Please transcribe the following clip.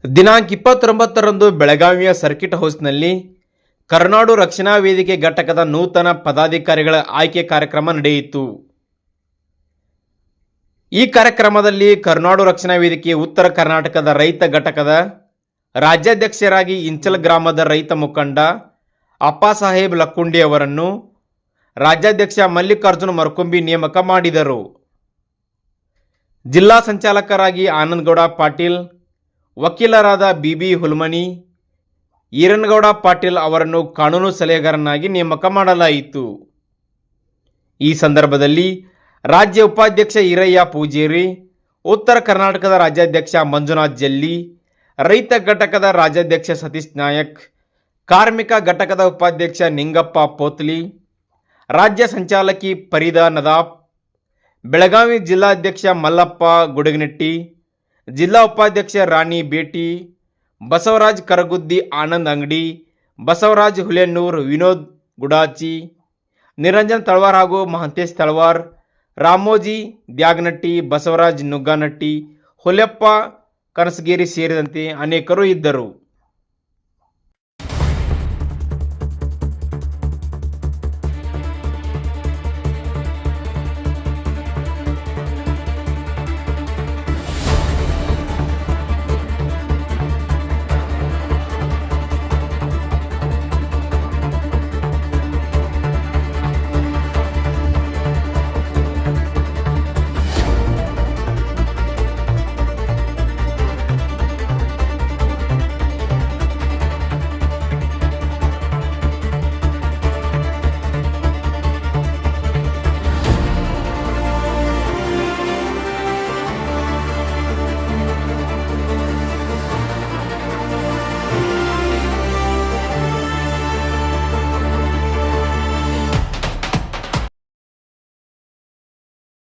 ದಿನಾಂಕ 29ರಂದು ಬೆಳಗಾವಿಯ ಸರ್ಕಿಟ್ ಹೌಸ್ನಲ್ಲಿ ಕರುನಾಡು ರಕ್ಷಣಾ ವೇದಿಕೆ ಘಟಕದ ನೂತನ ಪದಾಧಿಕಾರಿಗಳ ಆಯ್ಕೆ ಕಾರ್ಯಕ್ರಮ ನಡೆಯಿತು. ಈ ಕಾರ್ಯಕ್ರಮದಲ್ಲಿ ಕರುನಾಡು ರಕ್ಷಣಾ ವೇದಿಕೆ ಉತ್ತರ ಕರ್ನಾಟಕದ ರೈತ ಘಟಕದ ರಾಜ್ಯಾಧ್ಯಕ್ಷರಾಗಿ ಇಂಚಲ್ ಗ್ರಾಮದ ರೈತ ಮುಖಂಡ ಅಪ್ಪಾಸಾಹೇಬ್ ಲಕ್ಕುಂಡಿ ಅವರನ್ನು ರಾಜ್ಯಾಧ್ಯಕ್ಷ ಮಲ್ಲಿಕಾರ್ಜುನ ಮರಕುಂಬಿ ನೇಮಕ ಮಾಡಿದರು. ಜಿಲ್ಲಾ ಸಂಚಾಲಕರಾಗಿ ಆನಂದಗೌಡ ಪಾಟೀಲ್, ವಕೀಲರಾದ ಬಿಬಿ ಹುಲ್ಮನಿ, ಈರನಗೌಡ ಪಾಟೀಲ್ ಅವರನ್ನು ಕಾನೂನು ಸಲಹೆಗಾರನಾಗಿ ನೇಮಕ ಮಾಡಲಾಯಿತು. ಈ ಸಂದರ್ಭದಲ್ಲಿ ರಾಜ್ಯ ಉಪಾಧ್ಯಕ್ಷ ಈರಯ್ಯ ಪೂಜೇರಿ, ಉತ್ತರ ಕರ್ನಾಟಕದ ರಾಜ್ಯಾಧ್ಯಕ್ಷ ಮಂಜುನಾಥ್ ಜಲ್ಲಿ, ರೈತ ಘಟಕದ ರಾಜ್ಯಾಧ್ಯಕ್ಷ ಸತೀಶ್ ನಾಯಕ್, ಕಾರ್ಮಿಕ ಘಟಕದ ಉಪಾಧ್ಯಕ್ಷ ನಿಂಗಪ್ಪ ಪೋತ್ಲಿ, ರಾಜ್ಯ ಸಂಚಾಲಕಿ ಫರೀದಾ ನದಾಫ್, ಬೆಳಗಾವಿ ಜಿಲ್ಲಾಧ್ಯಕ್ಷ ಮಲ್ಲಪ್ಪ ಗುಡಗನಟ್ಟಿ, ಜಿಲ್ಲಾ ಉಪಾಧ್ಯಕ್ಷ ರಾಣಿ ಬೇಟಿ, ಬಸವರಾಜ್ ಕರಗುದ್ದಿ, ಆನಂದ್ ಅಂಗಡಿ, ಬಸವರಾಜ್ ಹುಲೆನ್ನೂರ್, ವಿನೋದ್ ಗುಡಾಚಿ, ನಿರಂಜನ್ ತಳವಾರ್ ಹಾಗೂ ಮಹಂತೇಶ್ ತಳವಾರ್, ರಾಮೋಜಿ ದ್ಯಾಗನಟ್ಟಿ, ಬಸವರಾಜ್ ನುಗ್ಗಾನಟ್ಟಿ, ಹುಲೆಪ್ಪ ಕನಸಗೇರಿ ಸೇರಿದಂತೆ ಅನೇಕರು ಇದ್ದರು.